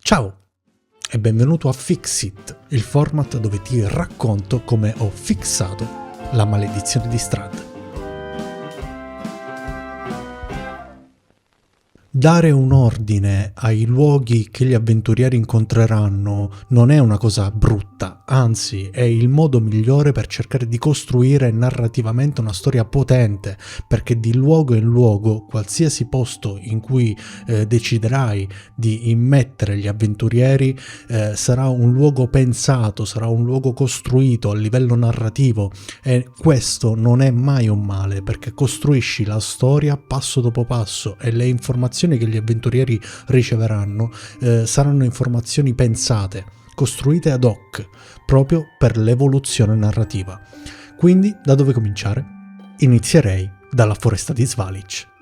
Ciao e benvenuto a Fix-It, il format dove ti racconto come ho fissato la maledizione di Strahd. Dare un ordine ai luoghi che gli avventurieri incontreranno non è una cosa brutta, anzi è il modo migliore per cercare di costruire narrativamente una storia potente, perché di luogo in luogo, qualsiasi posto in cui deciderai di immettere gli avventurieri sarà un luogo pensato, sarà un luogo costruito a livello narrativo, e questo non è mai un male, perché costruisci la storia passo dopo passo e le informazioni che gli avventurieri riceveranno saranno informazioni pensate, costruite ad hoc, proprio per l'evoluzione narrativa. Quindi, da dove cominciare? Inizierei dalla foresta di Svalich.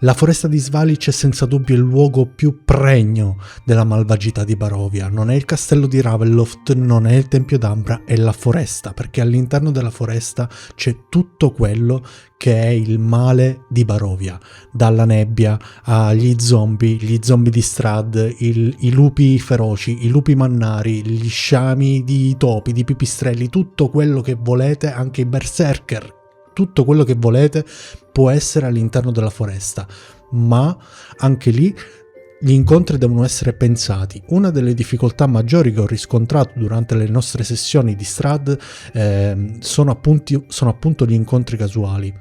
La foresta di Svalich è senza dubbio il luogo più pregno della malvagità di Barovia. Non è il castello di Ravenloft, non è il tempio d'Ambra, è la foresta, perché all'interno della foresta c'è tutto quello che è il male di Barovia, dalla nebbia agli zombie, gli zombie di Strahd, i lupi feroci, i lupi mannari, gli sciami di topi, di pipistrelli, tutto quello che volete, anche i berserker. Tutto quello che volete può essere all'interno della foresta, ma anche lì gli incontri devono essere pensati. Una delle difficoltà maggiori che ho riscontrato durante le nostre sessioni di Strahd sono appunto gli incontri casuali.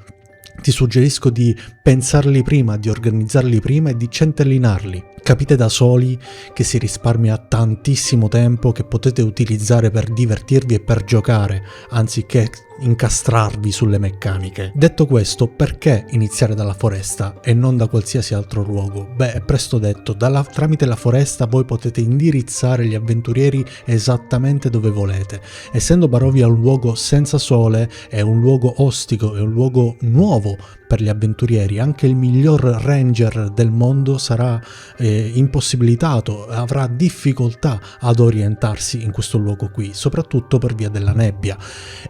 Ti suggerisco di pensarli prima, di organizzarli prima e di centellinarli. Capite da soli che si risparmia tantissimo tempo che potete utilizzare per divertirvi e per giocare, anziché incastrarvi sulle meccaniche. Detto questo, perché iniziare dalla foresta e non da qualsiasi altro luogo? Beh, è presto detto, tramite la foresta voi potete indirizzare gli avventurieri esattamente dove volete. Essendo Barovia un luogo senza sole, è un luogo ostico, è un luogo nuovo per gli avventurieri, anche il miglior ranger del mondo sarà impossibilitato, avrà difficoltà ad orientarsi in questo luogo qui, soprattutto per via della nebbia,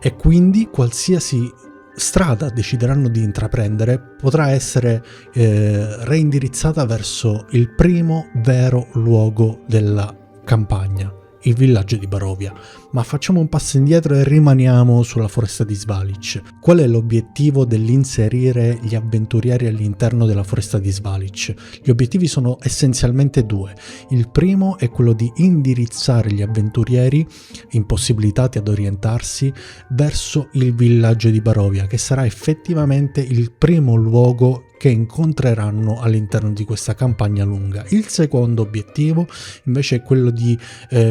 e quindi qualsiasi strada decideranno di intraprendere potrà essere reindirizzata verso il primo vero luogo della campagna, il villaggio di Barovia. Ma facciamo un passo indietro e rimaniamo sulla foresta di Svalich. Qual è l'obiettivo dell'inserire gli avventurieri all'interno della foresta di Svalich? Gli obiettivi sono essenzialmente due. Il primo è quello di indirizzare gli avventurieri impossibilitati ad orientarsi verso il villaggio di Barovia, che sarà effettivamente il primo luogo che incontreranno all'interno di questa campagna lunga. Il secondo obiettivo invece è quello di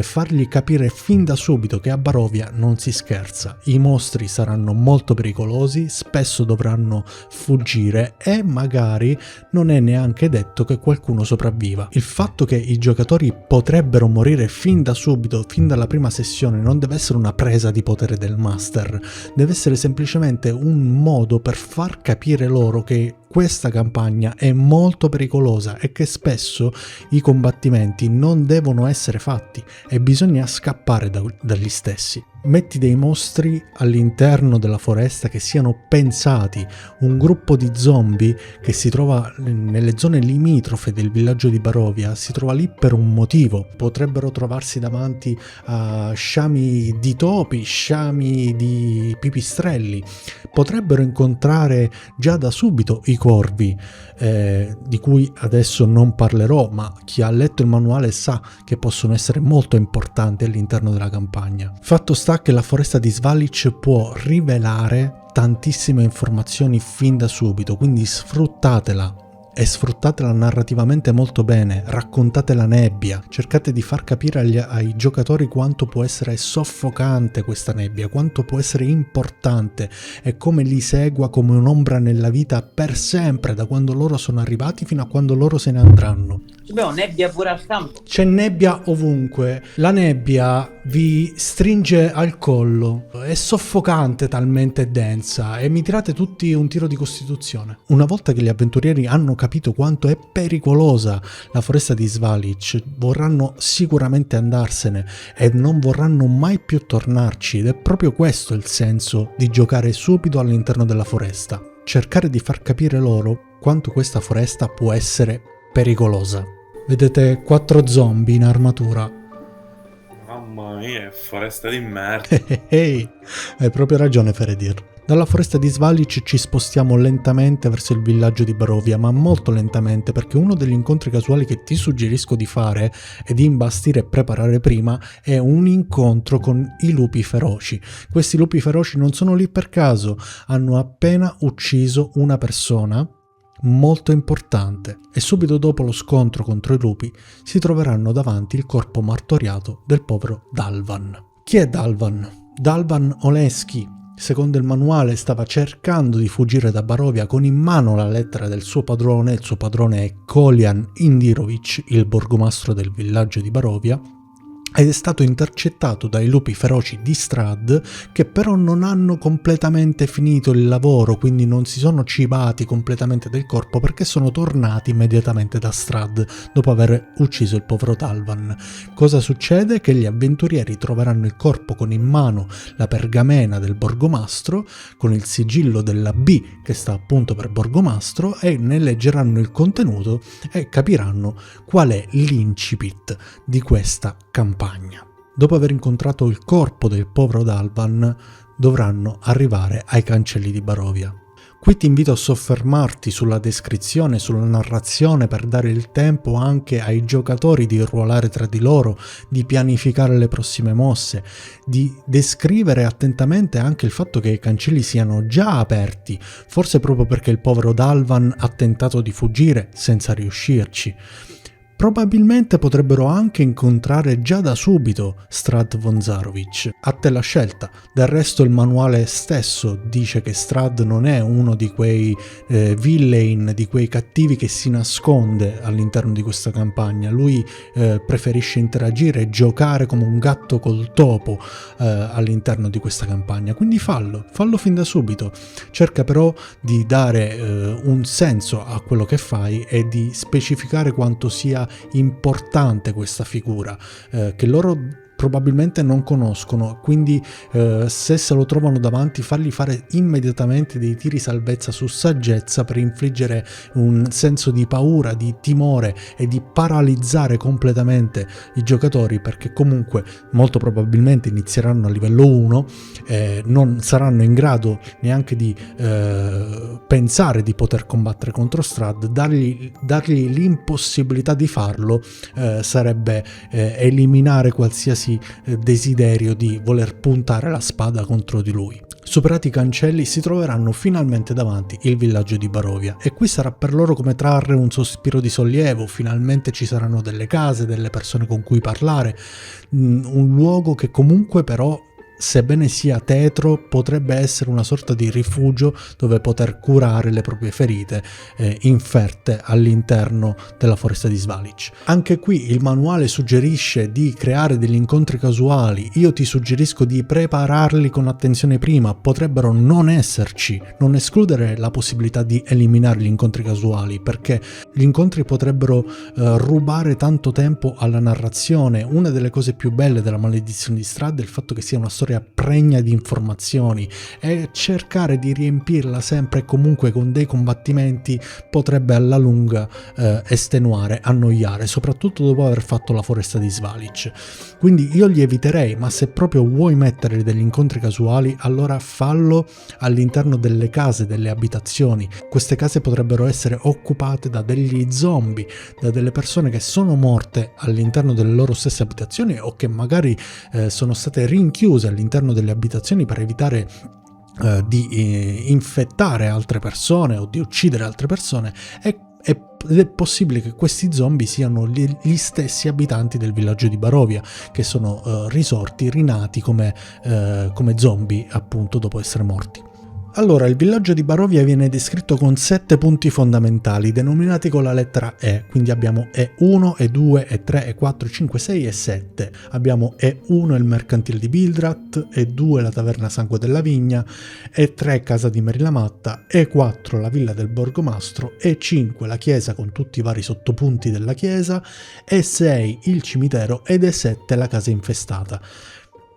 fargli capire fin da subito che a Barovia non si scherza. I mostri saranno molto pericolosi, spesso dovranno fuggire e magari non è neanche detto che qualcuno sopravviva. Il fatto che i giocatori potrebbero morire fin da subito, fin dalla prima sessione, non deve essere una presa di potere del master, deve essere semplicemente un modo per far capire loro che questa campagna è molto pericolosa e che spesso i combattimenti non devono essere fatti e bisogna scappare dagli stessi. Metti dei mostri all'interno della foresta che siano pensati, un gruppo di zombie che si trova nelle zone limitrofe del villaggio di Barovia si trova lì per un motivo. Potrebbero trovarsi davanti a sciami di topi, sciami di pipistrelli, potrebbero incontrare già da subito i corvi, di cui adesso non parlerò, ma chi ha letto il manuale sa che possono essere molto importanti all'interno della campagna. Fatto sta che la foresta di Svalich può rivelare tantissime informazioni fin da subito, quindi sfruttatela e sfruttatela narrativamente molto bene, raccontate la nebbia, cercate di far capire ai giocatori quanto può essere soffocante questa nebbia, quanto può essere importante e come li segua come un'ombra nella vita per sempre, da quando loro sono arrivati fino a quando loro se ne andranno. Abbiamo nebbia pure al campo. C'è nebbia ovunque, la nebbia vi stringe al collo, è soffocante, talmente densa, e mi tirate tutti un tiro di costituzione. Una volta che gli avventurieri hanno capito quanto è pericolosa la foresta di Svalich, vorranno sicuramente andarsene e non vorranno mai più tornarci, ed è proprio questo il senso di giocare subito all'interno della foresta, cercare di far capire loro quanto questa foresta può essere pericolosa. Vedete 4 zombie in armatura. Mamma mia, foresta di merda. Hai proprio ragione, Feredir. Dalla foresta di Svalic ci spostiamo lentamente verso il villaggio di Barovia, ma molto lentamente, perché uno degli incontri casuali che ti suggerisco di fare e di imbastire e preparare prima è un incontro con i lupi feroci. Questi lupi feroci non sono lì per caso, hanno appena ucciso una persona molto importante e subito dopo lo scontro contro i lupi si troveranno davanti il corpo martoriato del povero Dalvan. Chi è Dalvan? Dalvan Oleski, secondo il manuale, stava cercando di fuggire da Barovia con in mano la lettera del suo padrone. Il suo padrone è Kolian Indirovic, il borgomastro del villaggio di Barovia, ed è stato intercettato dai lupi feroci di Strahd, che però non hanno completamente finito il lavoro, quindi non si sono cibati completamente del corpo, perché sono tornati immediatamente da Strahd dopo aver ucciso il povero Dalvan. Cosa succede? Che gli avventurieri troveranno il corpo con in mano la pergamena del borgomastro con il sigillo della B, che sta appunto per borgomastro, e ne leggeranno il contenuto e capiranno qual è l'incipit di questa campagna. Dopo aver incontrato il corpo del povero Dalvan, dovranno arrivare ai cancelli di Barovia. Qui ti invito a soffermarti sulla descrizione, sulla narrazione, per dare il tempo anche ai giocatori di ruolare tra di loro, di pianificare le prossime mosse, di descrivere attentamente anche il fatto che i cancelli siano già aperti, forse proprio perché il povero Dalvan ha tentato di fuggire senza riuscirci. Probabilmente potrebbero anche incontrare già da subito Strahd von Zarovich. A te la scelta. Del resto il manuale stesso dice che Strahd non è uno di quei villain, di quei cattivi che si nasconde all'interno di questa campagna. Lui preferisce interagire e giocare come un gatto col topo all'interno di questa campagna. Quindi fallo fin da subito. Cerca però di dare un senso a quello che fai e di specificare quanto sia importante questa figura, che loro probabilmente non conoscono, quindi se lo trovano davanti, fargli fare immediatamente dei tiri salvezza su saggezza per infliggere un senso di paura, di timore e di paralizzare completamente i giocatori, perché comunque molto probabilmente inizieranno a livello 1, non saranno in grado neanche di pensare di poter combattere contro Strahd. Dargli l'impossibilità di farlo sarebbe eliminare qualsiasi desiderio di voler puntare la spada contro di lui. Superati i cancelli, si troveranno finalmente davanti il villaggio di Barovia, e qui sarà per loro come trarre un sospiro di sollievo. Finalmente ci saranno delle case, delle persone con cui parlare, un luogo che comunque però, sebbene sia tetro, potrebbe essere una sorta di rifugio dove poter curare le proprie ferite inferte all'interno della foresta di Svalic. Anche qui il manuale suggerisce di creare degli incontri casuali. Io ti suggerisco di prepararli con attenzione prima. Potrebbero non esserci, non escludere la possibilità di eliminare gli incontri casuali, perché gli incontri potrebbero rubare tanto tempo alla narrazione. Una delle cose più belle della Maledizione di Strahd è il fatto che sia una storia pregna di informazioni, e cercare di riempirla sempre e comunque con dei combattimenti potrebbe alla lunga estenuare, annoiare, soprattutto dopo aver fatto la foresta di Svalic. Quindi io li eviterei, ma se proprio vuoi mettere degli incontri casuali, allora fallo all'interno delle case, delle abitazioni. Queste case potrebbero essere occupate da degli zombie, da delle persone che sono morte all'interno delle loro stesse abitazioni, o che magari sono state rinchiuse all'interno delle abitazioni per evitare di infettare altre persone o di uccidere altre persone, ed è possibile che questi zombie siano gli stessi abitanti del villaggio di Barovia, che sono risorti, rinati come zombie appunto dopo essere morti. Allora, il villaggio di Barovia viene descritto con 7 punti fondamentali, denominati con la lettera E, quindi abbiamo E1, E2, E3, E4, E5, E6 e 7. Abbiamo E1 il mercantile di Bildrat, E2 la taverna Sangue della Vigna, E3 casa di Merillamatta, E4 la villa del borgomastro, E5 la chiesa con tutti i vari sottopunti della chiesa, E6 il cimitero ed E7 la casa infestata.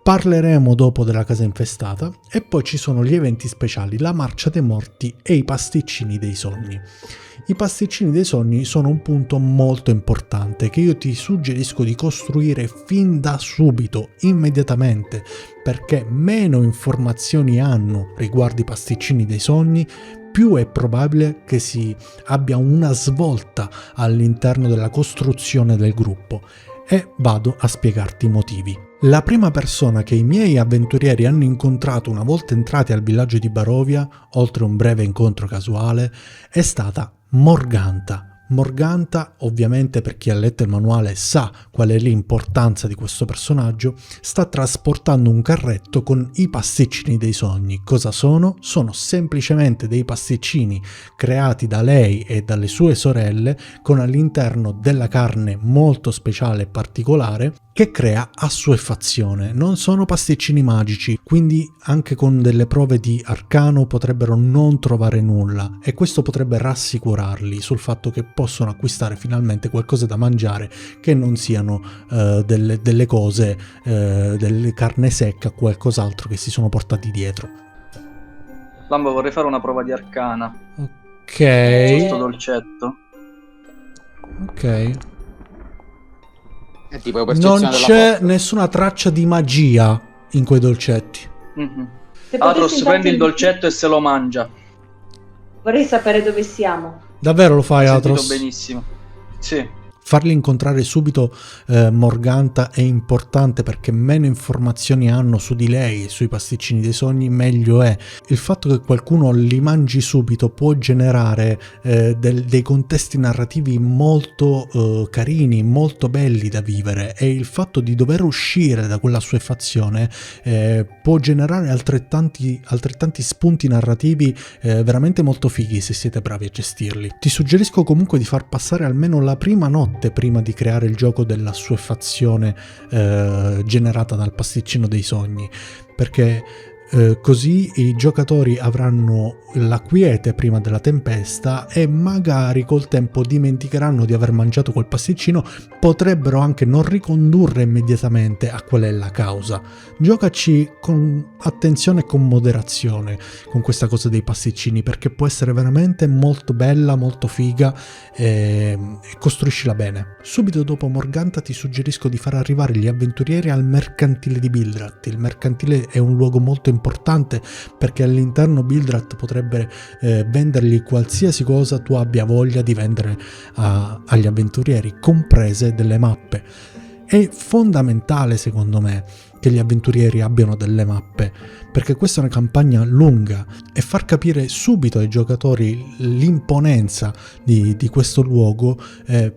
Parleremo dopo della casa infestata, e poi ci sono gli eventi speciali, la marcia dei morti e i pasticcini dei sogni. I pasticcini dei sogni sono un punto molto importante che io ti suggerisco di costruire fin da subito, immediatamente, perché meno informazioni hanno riguardo i pasticcini dei sogni, più è probabile che si abbia una svolta all'interno della costruzione del gruppo. E vado a spiegarti i motivi. La prima persona che i miei avventurieri hanno incontrato una volta entrati al villaggio di Barovia, oltre un breve incontro casuale, è stata Morganta. Morganta, ovviamente per chi ha letto il manuale sa qual è l'importanza di questo personaggio, sta trasportando un carretto con i pasticcini dei sogni. Cosa sono? Sono semplicemente dei pasticcini creati da lei e dalle sue sorelle con all'interno della carne molto speciale e particolare che crea assuefazione. Non sono pasticcini magici, quindi anche con delle prove di arcano potrebbero non trovare nulla e questo potrebbe rassicurarli sul fatto che possono acquistare finalmente qualcosa da mangiare che non siano delle cose, delle carne secca, qualcos'altro che si sono portati dietro. Lambo, vorrei fare una prova di arcana. Ok. Questo dolcetto. Ok. È tipo Non c'è nessuna traccia di magia in quei dolcetti. Mm-hmm. Se Atros potessi prende il intanto- dolcetto e se lo mangia. Vorrei sapere dove siamo. Davvero lo fai, Ho sentito Atros? benissimo. Sì. Farli incontrare subito Morganta è importante perché meno informazioni hanno su di lei e sui pasticcini dei sogni, meglio è. Il fatto che qualcuno li mangi subito può generare dei contesti narrativi molto carini, molto belli da vivere, e il fatto di dover uscire da quella assuefazione può generare altrettanti spunti narrativi veramente molto fighi se siete bravi a gestirli. Ti suggerisco comunque di far passare almeno la prima notte prima di creare il gioco dell'assuefazione generata dal pasticcino dei sogni, perché così i giocatori avranno la quiete prima della tempesta e magari col tempo dimenticheranno di aver mangiato quel pasticcino, potrebbero anche non ricondurre immediatamente a qual è la causa. Giocaci con attenzione e con moderazione con questa cosa dei pasticcini, perché può essere veramente molto bella, molto figa, e costruiscila bene. Subito dopo Morganta ti suggerisco di far arrivare gli avventurieri al mercantile di Bildrat. Il mercantile è un luogo molto importante perché all'interno Bildrat potrebbe vendergli qualsiasi cosa tu abbia voglia di vendere agli avventurieri, comprese delle mappe. È fondamentale secondo me che gli avventurieri abbiano delle mappe, perché questa è una campagna lunga, e far capire subito ai giocatori l'imponenza di questo luogo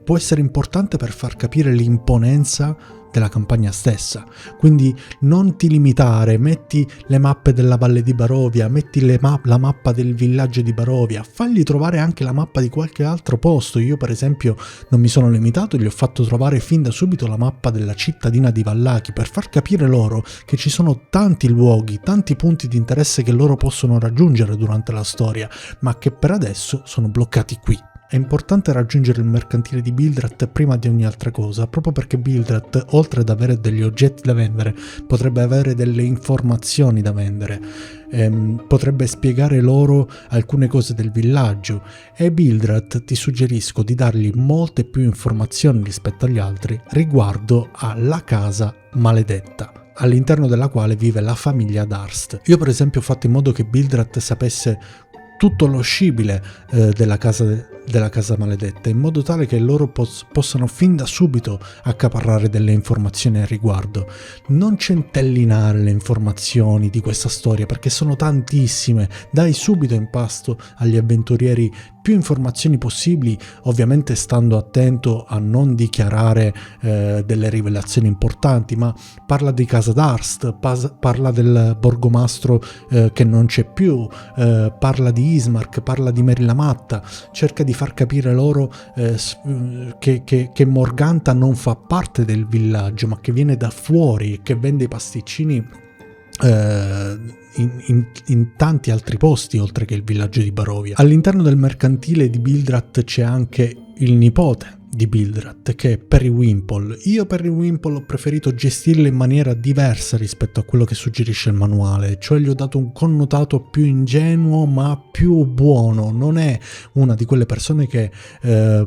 può essere importante per far capire l'imponenza della campagna stessa. Quindi non ti limitare, metti le mappe della Valle di Barovia, metti la mappa del villaggio di Barovia, fagli trovare anche la mappa di qualche altro posto. Io per esempio non mi sono limitato, gli ho fatto trovare fin da subito la mappa della cittadina di Vallaki per far capire loro che ci sono tanti luoghi, tanti punti di interesse che loro possono raggiungere durante la storia, ma che per adesso sono bloccati qui. È importante raggiungere il mercantile di Bildrat prima di ogni altra cosa, proprio perché Bildrat, oltre ad avere degli oggetti da vendere, potrebbe avere delle informazioni da vendere, potrebbe spiegare loro alcune cose del villaggio, e Bildrat ti suggerisco di dargli molte più informazioni rispetto agli altri riguardo alla casa maledetta, all'interno della quale vive la famiglia Darst. Io per esempio ho fatto in modo che Bildrat sapesse tutto lo scibile della casa maledetta, in modo tale che loro possano fin da subito accaparrare delle informazioni al riguardo. Non centellinare le informazioni di questa storia, perché sono tantissime. Dai subito in pasto agli avventurieri più informazioni possibili, ovviamente stando attento a non dichiarare delle rivelazioni importanti, ma parla di casa Darst, parla del borgomastro che non c'è più, parla di Ismark, parla di Mary la Matta, cerca di far capire loro che Morganta non fa parte del villaggio, ma che viene da fuori e che vende i pasticcini in tanti altri posti oltre che il villaggio di Barovia. All'interno del mercantile di Bildrat c'è anche il nipote di Bildrat, che è Periwinkle. Io Periwinkle ho preferito gestirlo in maniera diversa rispetto a quello che suggerisce il manuale, cioè gli ho dato un connotato più ingenuo ma più buono. Non è una di quelle persone che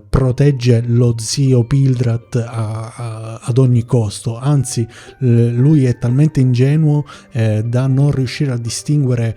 protegge lo zio Bildrat ad ogni costo, anzi lui è talmente ingenuo da non riuscire a distinguere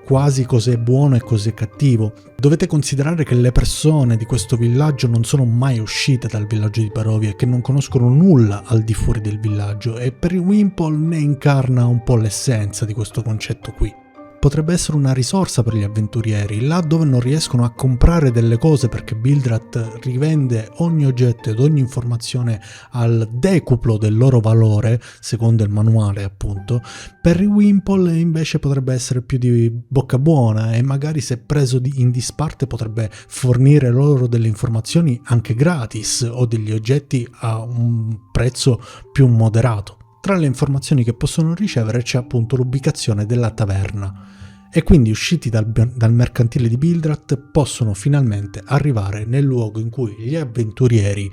quasi cos'è buono e cos'è cattivo. Dovete considerare che le persone di questo villaggio non sono mai uscite dal villaggio di Barovia e che non conoscono nulla al di fuori del villaggio, e Periwinkle ne incarna un po' l'essenza di questo concetto qui. Potrebbe essere una risorsa per gli avventurieri, là dove non riescono a comprare delle cose perché Bildrat rivende ogni oggetto ed ogni informazione al decuplo del loro valore, secondo il manuale appunto. Periwinkle invece potrebbe essere più di bocca buona e magari, se preso in disparte, potrebbe fornire loro delle informazioni anche gratis o degli oggetti a un prezzo più moderato. Tra le informazioni che possono ricevere c'è appunto l'ubicazione della taverna, e quindi, usciti dal mercantile di Bildrat, possono finalmente arrivare nel luogo in cui gli avventurieri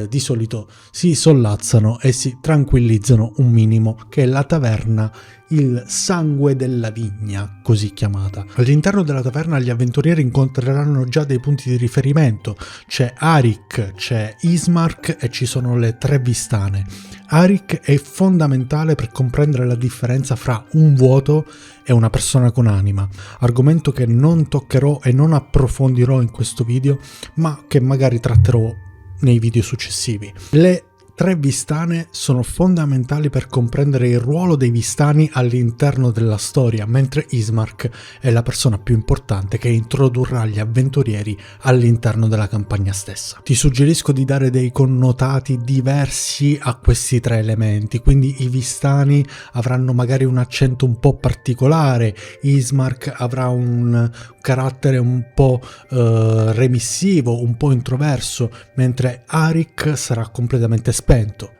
di solito si sollazzano e si tranquillizzano un minimo, che è la taverna Il Sangue della Vigna, così chiamata. All'interno della taverna gli avventurieri incontreranno già dei punti di riferimento: c'è Arik, c'è Ismark e ci sono le 3 vistane. Arik è fondamentale per comprendere la differenza fra un vuoto e una persona con anima, argomento che non toccherò e non approfondirò in questo video, ma che magari tratterò nei video successivi. Le 3 vistane sono fondamentali per comprendere il ruolo dei vistani all'interno della storia, mentre Ismark è la persona più importante che introdurrà gli avventurieri all'interno della campagna stessa. Ti suggerisco di dare dei connotati diversi a questi 3 elementi, quindi i vistani avranno magari un accento un po' particolare, Ismark avrà un carattere un po' remissivo, un po' introverso, mentre Arik sarà completamente spento.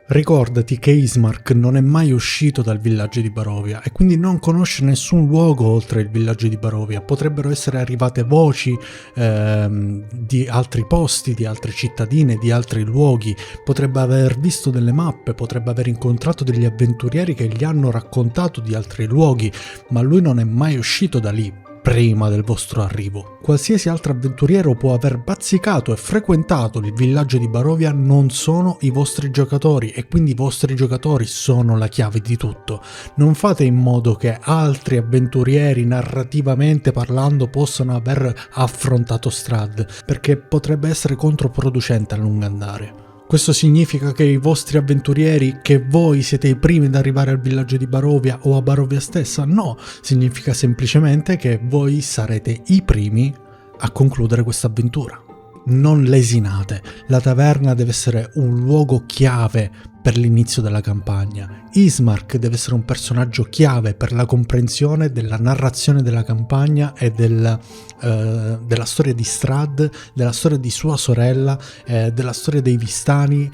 Ricordati che Ismark non è mai uscito dal villaggio di Barovia e quindi non conosce nessun luogo oltre il villaggio di Barovia. Potrebbero essere arrivate voci di altri posti, di altre cittadine, di altri luoghi, potrebbe aver visto delle mappe, potrebbe aver incontrato degli avventurieri che gli hanno raccontato di altri luoghi, ma lui non è mai uscito da lì prima del vostro arrivo. Qualsiasi altro avventuriero può aver bazzicato e frequentato il villaggio di Barovia, non sono i vostri giocatori, e quindi i vostri giocatori sono la chiave di tutto. Non fate in modo che altri avventurieri, narrativamente parlando, possano aver affrontato Strahd, perché potrebbe essere controproducente a lungo andare. Questo significa che i vostri avventurieri, che voi siete i primi ad arrivare al villaggio di Barovia o a Barovia stessa? No, significa semplicemente che voi sarete i primi a concludere questa avventura. Non lesinate, la taverna deve essere un luogo chiave per l'inizio della campagna. Ismark deve essere un personaggio chiave per la comprensione della narrazione della campagna e della storia di Strahd, della storia di sua sorella, della storia dei Vistani,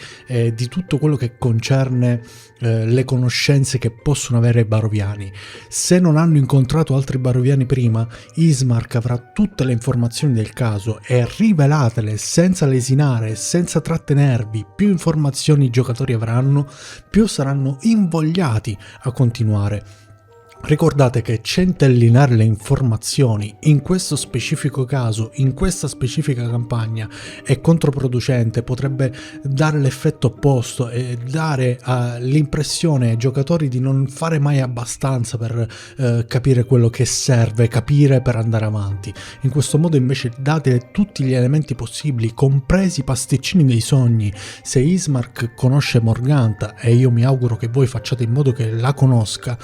di tutto quello che concerne le conoscenze che possono avere i baroviani. Se non hanno incontrato altri baroviani prima, Ismark avrà tutte le informazioni del caso e rivelatele senza lesinare, senza trattenervi. Più informazioni i giocatori avranno, più saranno invogliati a continuare. Ricordate che centellinare le informazioni in questo specifico caso, in questa specifica campagna, è controproducente, potrebbe dare l'effetto opposto e dare l'impressione ai giocatori di non fare mai abbastanza per capire quello che serve, capire per andare avanti. In questo modo invece date tutti gli elementi possibili, compresi i pasticcini dei sogni. Se Ismark conosce Morgantha, e io mi auguro che voi facciate in modo che la conosca,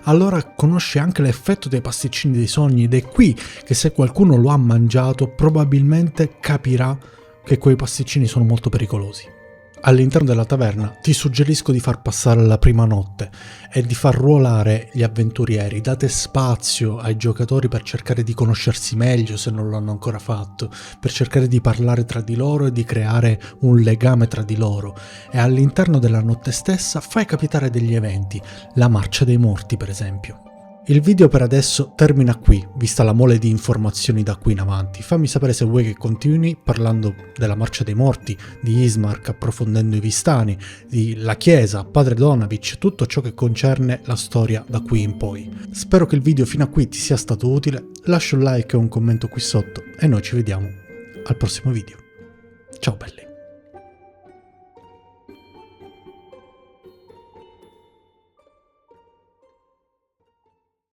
allora conosce anche l'effetto dei pasticcini dei sogni, ed è qui che, se qualcuno lo ha mangiato, probabilmente capirà che quei pasticcini sono molto pericolosi. All'interno della taverna ti suggerisco di far passare la prima notte e di far ruolare gli avventurieri. Date spazio ai giocatori per cercare di conoscersi meglio, se non lo hanno ancora fatto, per cercare di parlare tra di loro e di creare un legame tra di loro. E all'interno della notte stessa fai capitare degli eventi, la marcia dei morti per esempio. Il video per adesso termina qui, vista la mole di informazioni da qui in avanti. Fammi sapere se vuoi che continui parlando della Marcia dei Morti, di Ismark, approfondendo i Vistani, di la Chiesa, Padre Donavich, tutto ciò che concerne la storia da qui in poi. Spero che il video fino a qui ti sia stato utile, lascia un like e un commento qui sotto e noi ci vediamo al prossimo video. Ciao belli!